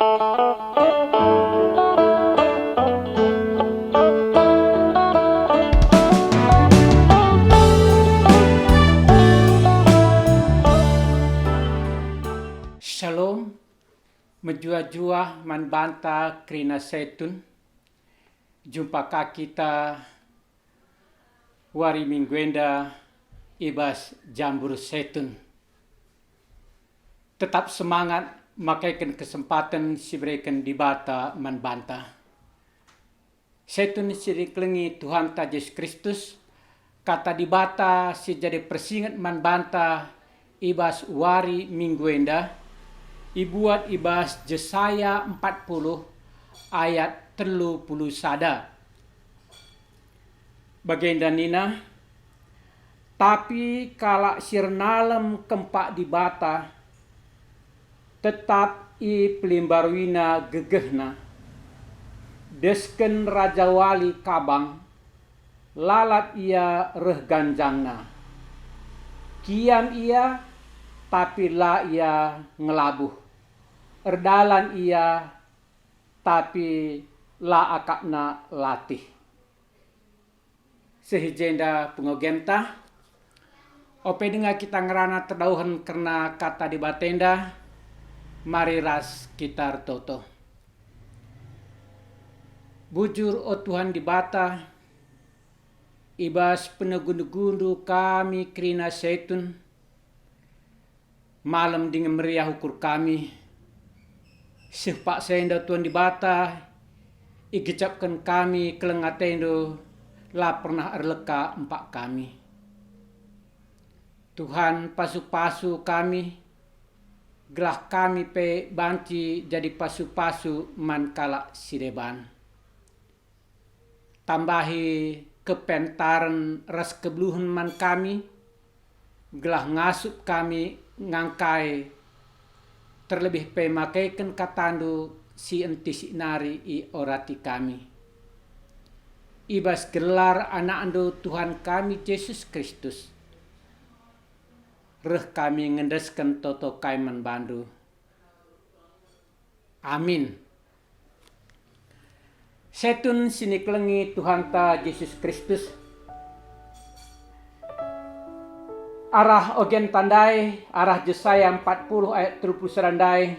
Shalom, menjua-jua man banta krina setun. Jumpa kita wari mingguenda ibas jambur setun. Tetap semangat makaikan kesempatan si berikan di bata man banta. Setun si klengi Tuhan ta Yesus Kristus. Kata di bata si jadi persingat man banta ibas wari mingguenda. Ibuat ibas Yesaya 40 ayat 30 sada. Bagenda nina, tapi kala sirnalem kempak di bata, tetap i pelimbarwina gegehna, desken Raja Wali kabang, lalat ia reh ganjangna. Kiam ia, tapi la ia ngelabuh. Erdalan ia, tapi la akakna latih. Sehijenda pengogenta, ope dengar kita ngerana terdauhan karena kata di batenda, mari ras kita toto. Bujur o Tuhan di bata, ibas penegundu-gundu kami krina setun, malam dengan meriah ukur kami, sepak senda Tuhan di bata, igecapkan kami kelengatendo, la pernah erleka empak kami. Tuhan pasu-pasu kami, gelah kami pe banci jadi pasu-pasu man kala sideban. Tambahi kepentaran ras kebluhan man kami, gelah ngasup kami ngangkai terlebih pemakaikan katandu si enti si nari i orati kami. Ibas gelar anak ando Tuhan kami Yesus Kristus. Reh kami ngendeskan toto kaiman bandu. Amin. Setun sini kelengi Tuhan ta Yesus Kristus. Arah ogen tandai, arah Yesaya 40 ayat 30 serandai.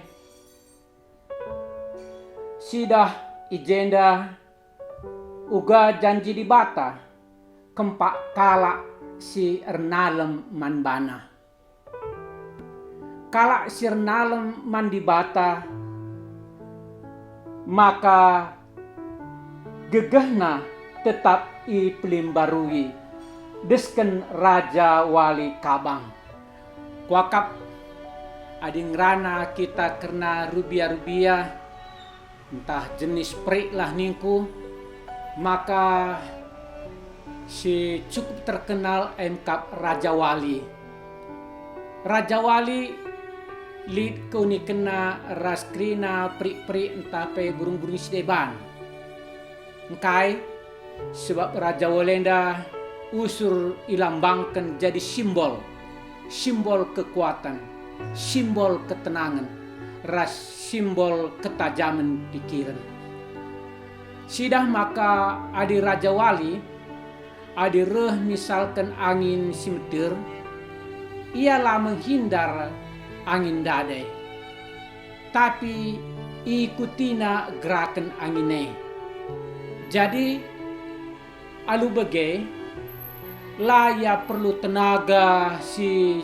Sidah ijenda uga janji di bata, kempak kala si ernalem man bana. Kala si ernalem man di bata, maka gegehna tetap i pelimbarui. Desken Raja Wali kabang. Kuakap ading rana kita kena rubia-rubia, entah jenis prik lah ningku, maka si cukup terkenal emkap Raja Wali. Raja Wali lid kuni kena ras krina prik-prik entah pe burung-burung sedeban. Engkai sebab Raja Walenda usur ilambangkan jadi simbol kekuatan, simbol ketenangan, ras simbol ketajaman pikiran. Sidah maka adi Raja Wali, adi reh misalkan angin simetir, ialah menghindar angin dadai, tapi ikutina gerakan angine. Jadi alu bege laya perlu tenaga si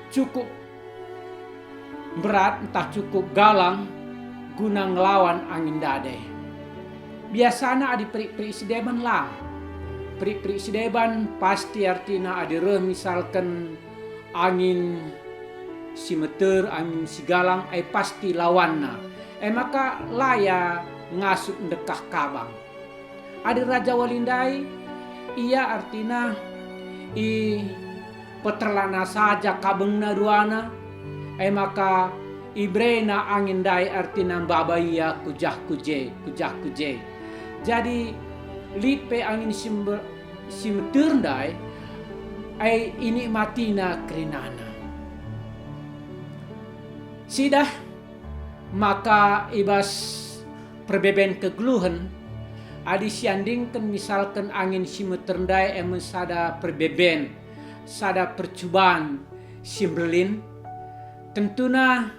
cukup berat, entah cukup galang guna ngelawan angin dadai. Biasanya adi peri-peri sedeban lah. Peri-peri sedeban pasti artinya adi reh misalkan angin si meter, angin si galang, pasti lawanna. Maka laya ngasup ndekah kabang. Adi Raja Walindai, ia artinya i peterlana saja kabengna duana, maka ibrena angin dai artina babaya kujah kuje. Jadi lipe angin simterdai ai ini matina krinana. Sidah maka ibas perbeben kegluhen adi siandingkan misalkan angin si meterndai emen sada perbeben sada percubaan si berlin tentuna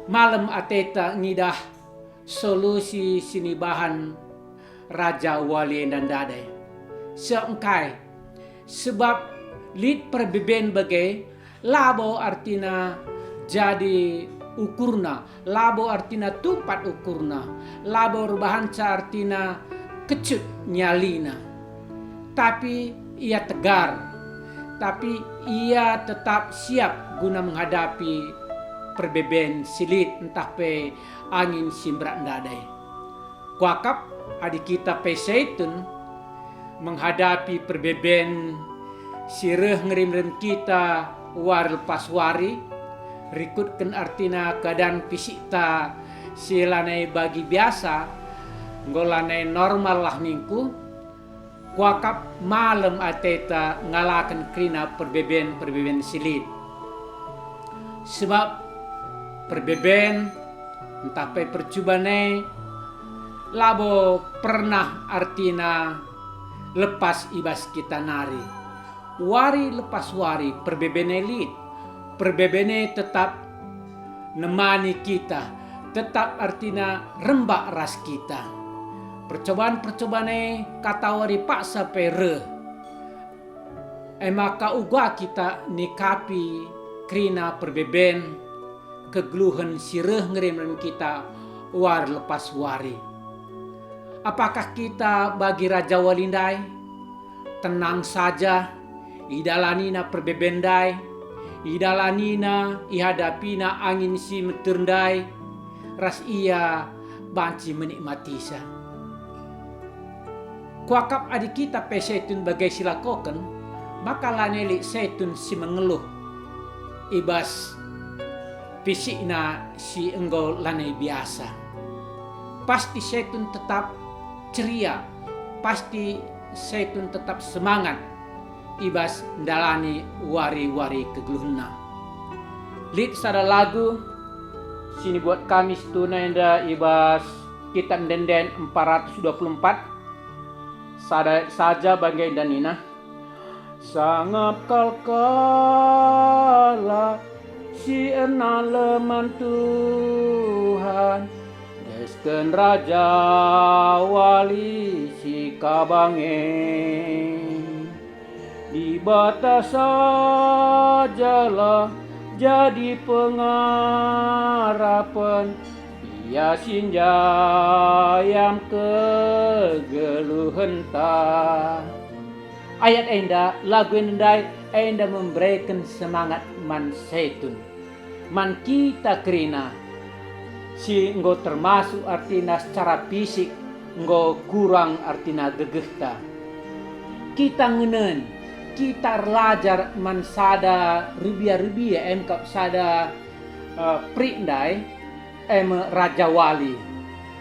malam ateta ngidah solusi sini bahan raja wali dan dadai seengkai sebab lid perbeben bagai labo artina jadi ukurna, labo artina tumpat ukurna, labo rubahanca artina kecut nyalina. Tapi ia tegar, tapi ia tetap siap guna menghadapi perbeben silit entah pe angin simbrak ndadai. Kuakap adik kita pe seitun menghadapi perbeben sireh ngerim-rim kita war lepas wari rikutkan artina keadaan fisik ta silanai bagi biasa ngolanai normal lah ningku kuakap malam ateta ngalakan krina perbeben silit sebab perbeben entah pe percubane labo pernah artina lepas ibas kita nari wari lepas wari perbebene lit perbebene tetap nemani kita tetap artina rembak ras kita percobaan-percobaan kata wari paksa pere maka ugwa kita nikapi krina perbeben kegluhen sireh ngerem kita war lepas wari. Apakah kita bagi Raja Walindai tenang saja idalanina perbebendai idalanina ihadapina angin si meterndai ras ia banci menikmati sa. Kuakap adik kita pe setun bagai silakoken maka lanelik setun si mengeluh ibas fisikna si enggol lanai biasa. Pasti setun tetap ceria, pasti setun tetap semangat ibas ndalani wari-wari kegluhna. Lid sada lagu sini buat kami setuna enda ibas kita ndenden 424 saja bagai danina sangap kalkala si enaleman Tuhan desken Raja Wali si kabange di batas sajalah jadi pengarapan ia sinjayam kegeluhenta. Ayat enda lagu endai enda memberikan semangat man setun man kita kerina si enggo termasuk artina secara fisik enggo kurang artina gegehta kita ngenen kita lajar man sada rubia emkap sada prindai Raja Wali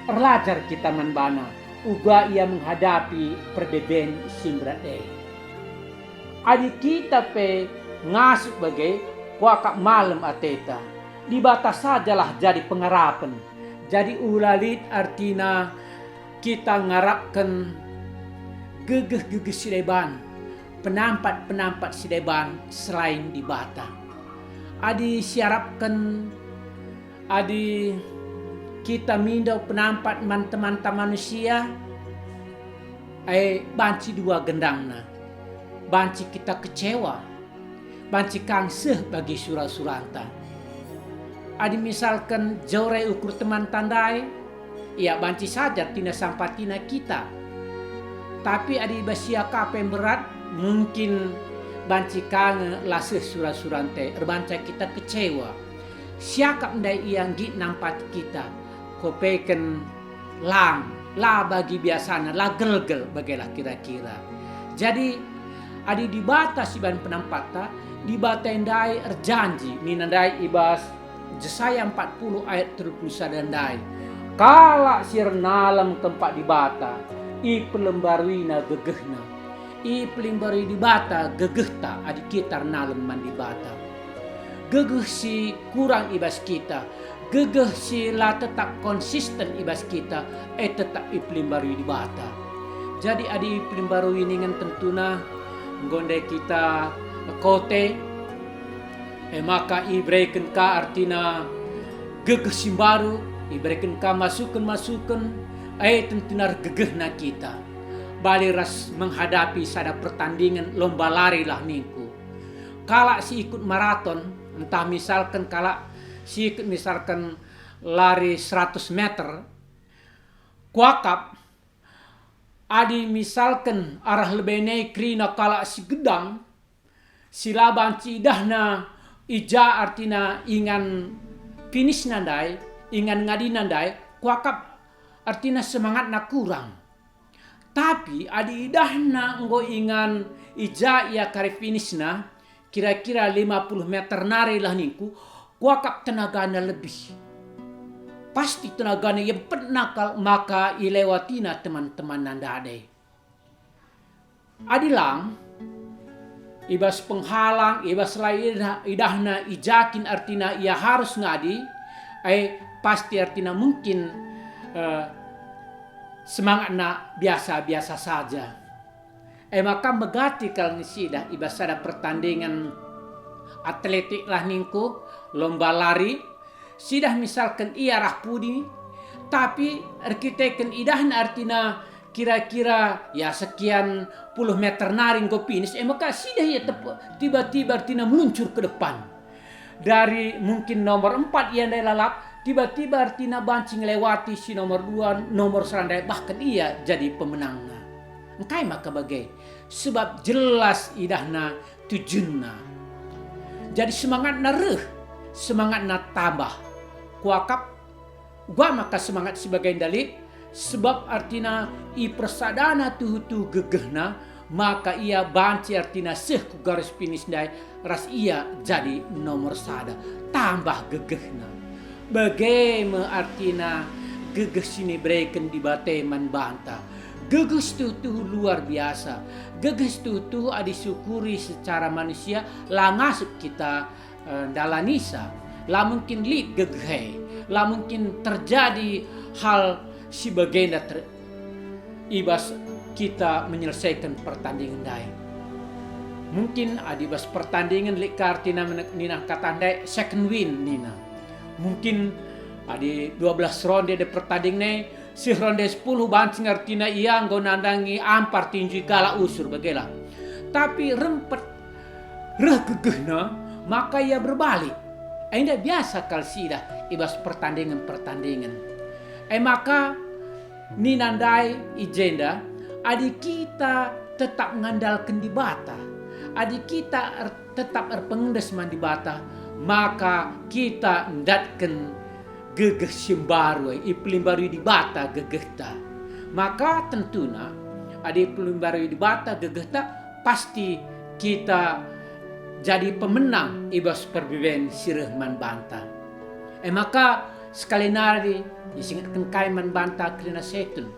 lajar kita man bana uga ia menghadapi perbeben simbrate adik kita pe ngasuk bagai kuakak malam ateta di batas sajalah jadi pengarapan jadi ulalit artina kita ngarapkan gegeh sideban penampat sideban selain di bata adi siarapkan adi kita mindau penampat man teman-teman manusia banci dua gendangna banci kita kecewa banci kangseh bagi surah-suranta adi misalkan jore ukur teman tandai ya banci saja tina sampatina kita tapi adi basia kapen berat mungkin banci kange laseh surah-surante erbanca kita kecewa siakap ndai yang git nampat kita kopeken lang la bagi biasana la gelgel bagaimana kira-kira jadi adi di batas iban penampata di batendai erjanji minandai ibas Jesaya 40 ayat 31 dandai kala sirnalam tempat di bata i pelembarwina gegehna i pelembari di bata gegehta adi kita nalem man di bata gegeh si kurang ibas kita gegeh sila tetap konsisten ibas kita, tetap iplim baru di bata. Jadi adi iplim baru ini ngan tentuna gonde kita kote, maka ibreken ka artina gegeh simbaru, ibreken ka masukan tentunar gegeh na kita. Bali ras menghadapi sada pertandingan lomba lari lah ningku. Kala si ikut maraton, entah misalkan kala si ikut misalkan lari 100 meter, kuakap adi misalkan arah lebene krina kala si gedang, silaban ci idahna ija artina ingan finish nandai, ingan ngadi nandai, kuakap artina semangat na kurang. Tapi adi idahna nggo ingan ija ia kare finish na kira-kira 50 meter nari lah ningku, kuakap tenagana lebih. Pasti tenagana yang penakal maka ilewatina teman-teman nanda ade. Adilang ibas penghalang, ibas lain idahna ijakin artina ia harus ngadi, pasti artina mungkin semangatna biasa-biasa saja. Maka megati kal nisida ibas ada pertandingan atletik lah ningku, lomba lari, sidah misalkan ia rah pudi, tapi arkiteken idahna artina kira-kira ya sekian puluh meter naring go finish, maka sidah ya tiba-tiba artina meluncur ke depan. Dari mungkin nomor 4 yang dia lalap, tiba-tiba artina bancing lewati si nomor 2, nomor serandai, bahkan ia jadi pemenangnya. Engkai maka bagai sebab jelas idahna tujunna. Jadi semangat na semangat na tambah. Kuakap gua maka semangat sebagai dalil sebab artina i persadana tuhu gegehna, maka ia banci artina seh ku garis finish dai ras ia jadi nomor sada tambah gegehna. Bagaimana artina gegeh sini breken di bateman banta. Gegeh tuh luar biasa. Gegeh tuh disyukuri secara manusia langasuk kita dalanisa. Lah mungkin li gegeh. Lah mungkin terjadi hal si bagenda ibas kita menyelesaikan pertandingan dai. Mungkin adibas pertandingan li kartina nina katandai second win nina. Mungkin adi 12 ronde de pertandingan si ronde 10 bancing artina ia nggo nandangi ampar tinju gala usur bagela. Tapi rempet reh gegehna maka ia berbalik. Indah biasa kal sidah ibas pertandingan. Maka ni nandai ijenda adi kita tetap ngandalkan di bata. Adi kita tetap erpengendes man di bata, maka kita ndatken gegeh simbaru iplim baru di bata gegehta. Maka tentuna adi iplim baru di bata gegehta pasti kita jadi pemenang ibas perbeben sireh man banta. Maka sekali nari disingatkan kai man banta krina setun.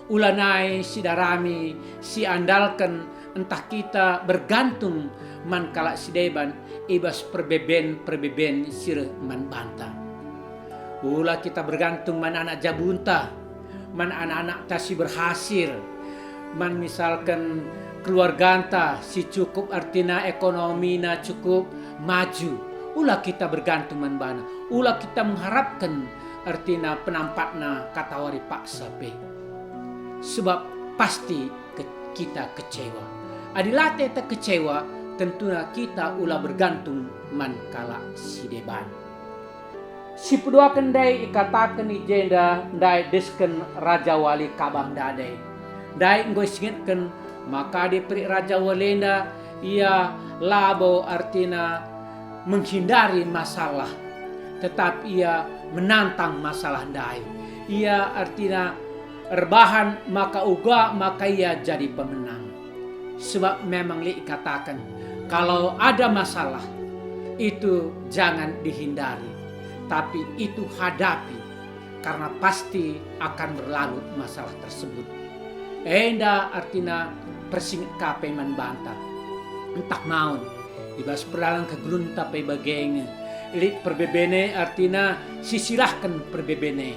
Ulanai si darami si andalkan entah kita bergantung man kala si deban ibas perbeben sireh man banta. Ula kita bergantung man anak jabunta, man anak-anak tasi berhasil, man misalkan keluarganta si cukup artina ekonomi na cukup maju. Ulah kita bergantung man bana. Ulah kita mengharapkan artina penampakna katawari paksa pe. Sebab pasti kita kecewa. Adilate tak kecewa, tentunya kita ulah bergantung man kala si deban. Si pedua kendai ikatakan ijenda dai desken Raja Wali Kabang Dade. Dai nggo singetken maka di peri Raja Walenda ia labo artina menghindari masalah, tetapi ia menantang masalah dai. Ia artina erbahan maka uga maka ia jadi pemenang. Sebab memang li katakan kalau ada masalah itu jangan dihindari, tapi itu hadapi karena pasti akan berlalu masalah tersebut. Enda artina persingit kape man bantah entah maun ibas perdalang kegelun tapi bageng li perbebene artina sisilahkan perbebene.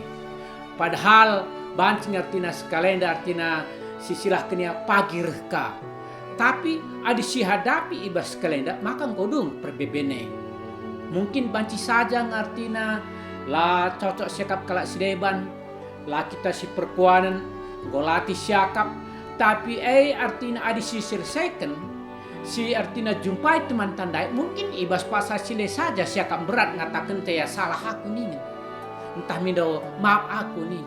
Padahal bancing artina sekalenda artina sisilahkan ya pagir ka. Tapi adi si hadapi ibas kalenda maka kodung perbebene. Mungkin banci saja ngartina la cocok sikap kalak sideban, la kita si perkuanan golati siakap, tapi artina adi si selesaikan, si artina jumpai teman tandai, mungkin ibas pasal sile saja siakap berat ngatakan ya salah aku nih, entah mindo maaf aku nih.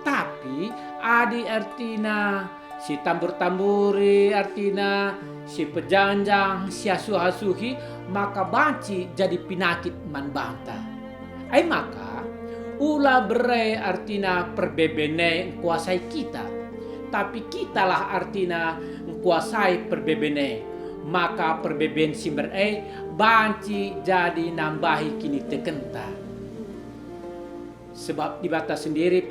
Tapi adi artina si tambur-tamburi artina si pejanjang si asuh-asuhi maka banci jadi penyakit man banta. Maka ulah berai artina perbebene kuasai kita. Tapi kitalah artina kuasai perbebene. Maka perbeben si berai banci jadi nambahi kini tekenta. Sebab di batas sendiri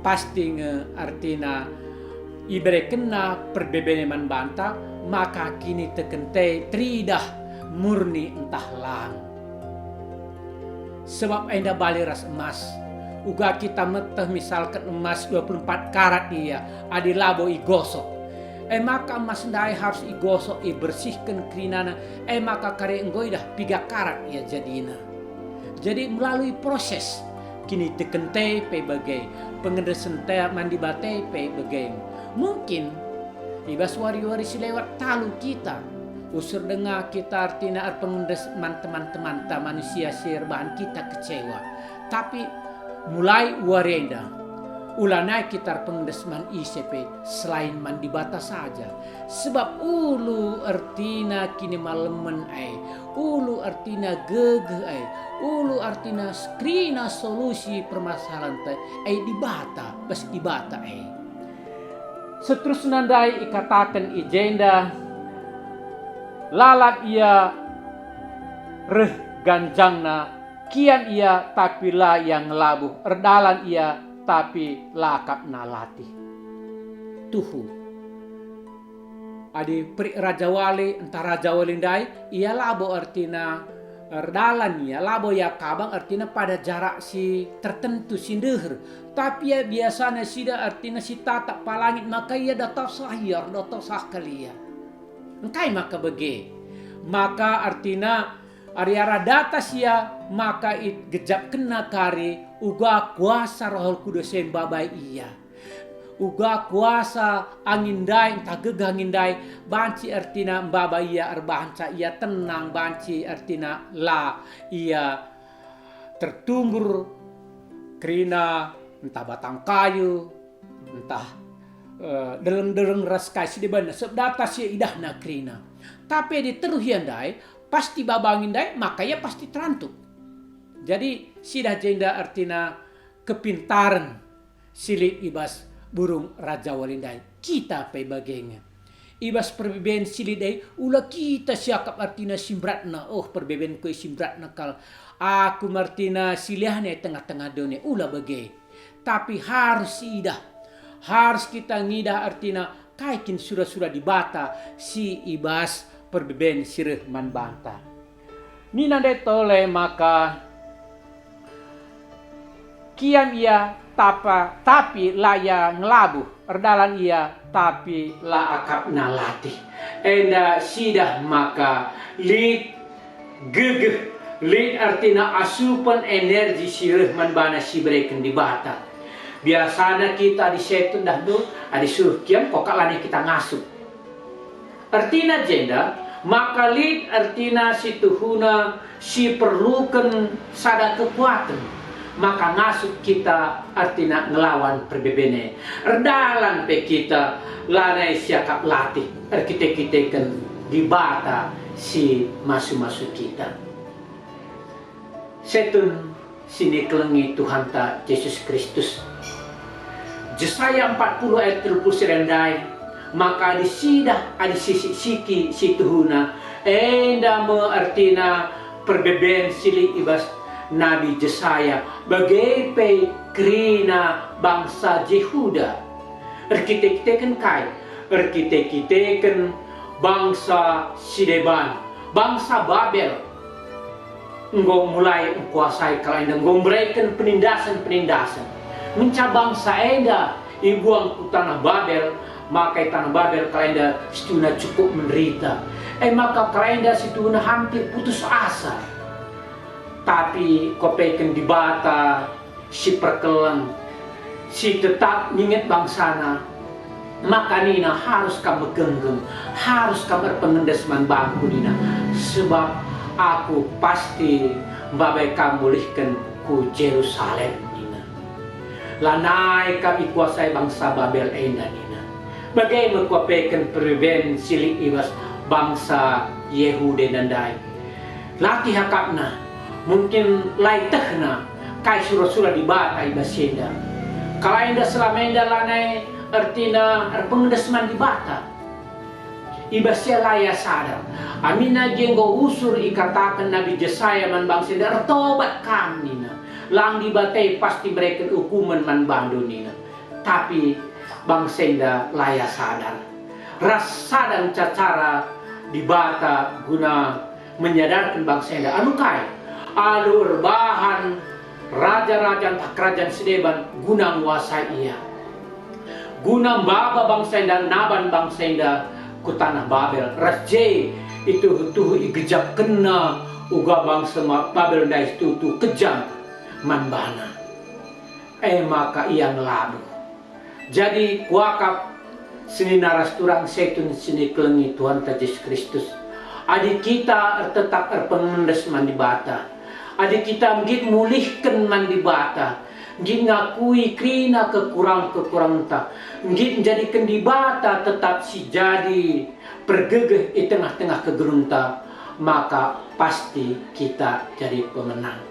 pasti artina ibere kena perbebene man banta maka kini tekente tridah murni entah lang. Sebab enda bali ras emas uga kita meteh misalkan emas 24 karat dia adi labo igosok maka emas ndai harus igosok bersihkan kerinana maka kare enggoi dah 3 karat ya jadina. Jadi melalui proses kini tekente bagai pengendesan teh mandi bate bagai mungkin ibas wari-wari silewat talu kita usur dengar kita artinya pengendes teman-teman manusia serbahan kita kecewa. Tapi mulai warenda ulanai kita pengendes man ICP selain mandi bata saja. Sebab ulu artina kini malemen ulu artina gege ulu artina skrina solusi permasalahan di bata bas di bata Seterusnya nandai ikatakan ijenda lalat ia reh ganjangna kian ia tapi la yang labuh erdalan ia tapi lakap nalati tuhu adi pri raja wali entah raja wali ndai ia labo artina erdalan ia labo ya kabang artina pada jarak si tertentu si deher tapi ya biasanya sida artina si tatak palangit maka ia datang sahir datang sah kalia engkai maka bege maka artina ariara data sia maka it gejap kena kari uga kuasa Roh Kudus babai iya uga kuasa angin dai entah gegah angin dai banci artina mbaba iya erbanca ia tenang banci artina la ia tertumbur kerina entah batang kayu entah dereng-dereng raskai si dibana sebdata si idahna krina tapi di teruhian dai pasti babangin dai maka ya pasti terantuk. Jadi sidah jenda artina kepintaran silit ibas burung raja walindai kita pe bagenya ibas perbeben silit dai ula kita siakap artina simbratna perbeben ko simbratna kal aku martina silihane tengah-tengah dunia ula bage tapi harus idah harus kita ngidah artina kaikin surah-surah di bata si ibas perbeben sireh man banta. Nina de tole maka kiam ia tapi laya ngelabuh erdalan ia tapi la akap nalati. Enda sidah maka lid gegeh lid artina asupan energi sireh man bana si bereken di bata. Biasanya kita di setun dah do adi suruh kiam kok kalane kita ngasup. Artina jenda maka lid artina si tuhuna si perlukan sada kekuatan maka ngasup kita artina ngelawan perbebene erdalan pe kita lanai siakap latih kita di bata si masu-masu kita setun sini kelengi Tuhan ta Yesus Kristus Yesaya 40 ayat 30 maka di sidah adi siki si tuhuna enda me artina perbeben sili ibas Nabi Yesaya bagai pe krina bangsa Yehuda erkitek-kiteken kai erkitek-kiteken bangsa Sideban bangsa Babel engkau mulai kuasai kalenda, engkau memberikan penindasan-penindasan. Mencabang saenda ibuang ku tanah Babel, maka tanah Babel kalenda situna cukup menderita. Maka kalenda situna hampir putus asa. Tapi kopeken di bata si perkelang, si tetap ingat bangsana, maka nina harus kamu genggam, harus kamu pengendesman bangku nina, sebab aku pasti babai kamu bolehkan ku Jerusalem nina. Lanai kami kuasai bangsa Babel enda nina. Bagaimana kopeken periben silik ibas bangsa Yehuda dan Dai. Latih hakapna, mungkin laitahna kai surah-surah di bata ibasenda. Kalau enda selama enda lanai artina pengendesman di bata. Ibasya laya sadar. Amina jenggo usur ikatakan Nabi Jesaya man bangsa enda tobat kami na. Lang di batai pasti mereka hukuman man bandu nina. Tapi bangsa enda laya sadar. Ras sadang cara di bata guna menyadarkan bangsa enda anu kai alur bahan raja-raja tak kerajaan sedeban guna menguasai ia, guna baba bangsa enda naban bangsa enda ku tanah Babel. Raje itu igejap kena uga bangsa Babel enda itu kejam manbana. Maka ia ngelabu. Jadi kuakap sini naras turang setun sini kelengi Tuhan Yesus Kristus. Adik kita tetap pengendes mandi bata. Adik kita mungkin mulihkan mandi bata. Mungkin ngakui krina kekurangan ta. Mungkin jadikan di bata tetap si jadi pergegeh di tengah-tengah kegerunta. Maka pasti kita jadi pemenang.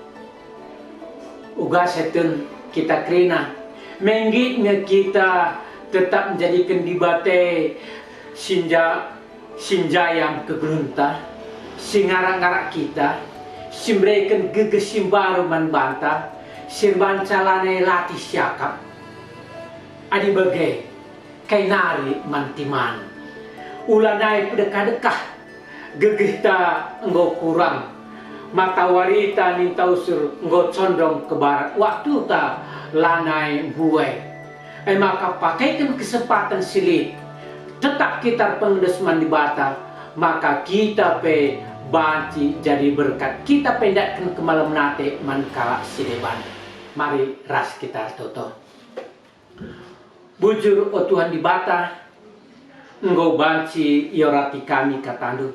Uga setun kita krina. Menggitnya kita tetap menjadikan di bate sinjayam kegerunta, singarak-ngarak kita, simbrekan gegesim baru man banta, sirbancalane latih siakap, adi bagai kainari mantiman, ulanai pedekah-dekah, gegehta engkau kurang, mata warita ninta usur engkau condong ke barat, waktu ta lanai buai. Maka pakaikan kesempatan silit, tetap kita pengendesman di bata, maka kita pe banci jadi berkat, kita pendekkan ke malam nate mankala sideban. Mari ras kita toto. Bujur o Tuhan di bata, engkau banci iorati kami katandu,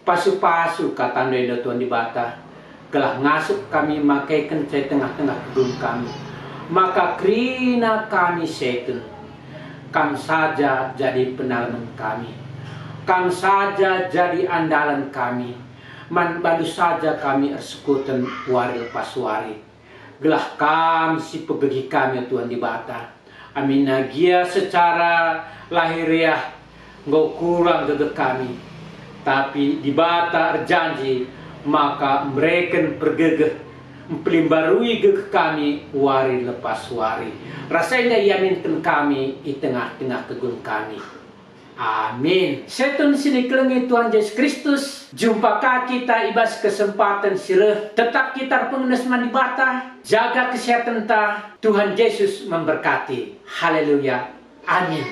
pasu-pasu katandu endo Tuhan di bata, gelah ngasuk kami makaikan saya tengah-tengah gedung kami. Maka krina kami setun, kam saja jadi penalaman kami, kam saja jadi andalan kami, man baru saja kami ersekutan wari lepas wari, gelah kami si pebegi kami Tuhan di bata. Amin nagia secara lahiriah ngau kurang gege kami, tapi di bata erjanji maka mereka pergegeh mempelimbarui gege kami wari lepas wari. Rasanya ia minten kami di tengah-tengah kegun kami. Amin. Setun sini kelengi Tuhan Yesus Kristus. Jumpa kita ibas kesempatan sireh. Tetap kita pengendesman di bata. Jaga kesehatan ta. Tuhan Yesus memberkati. Haleluya. Amin.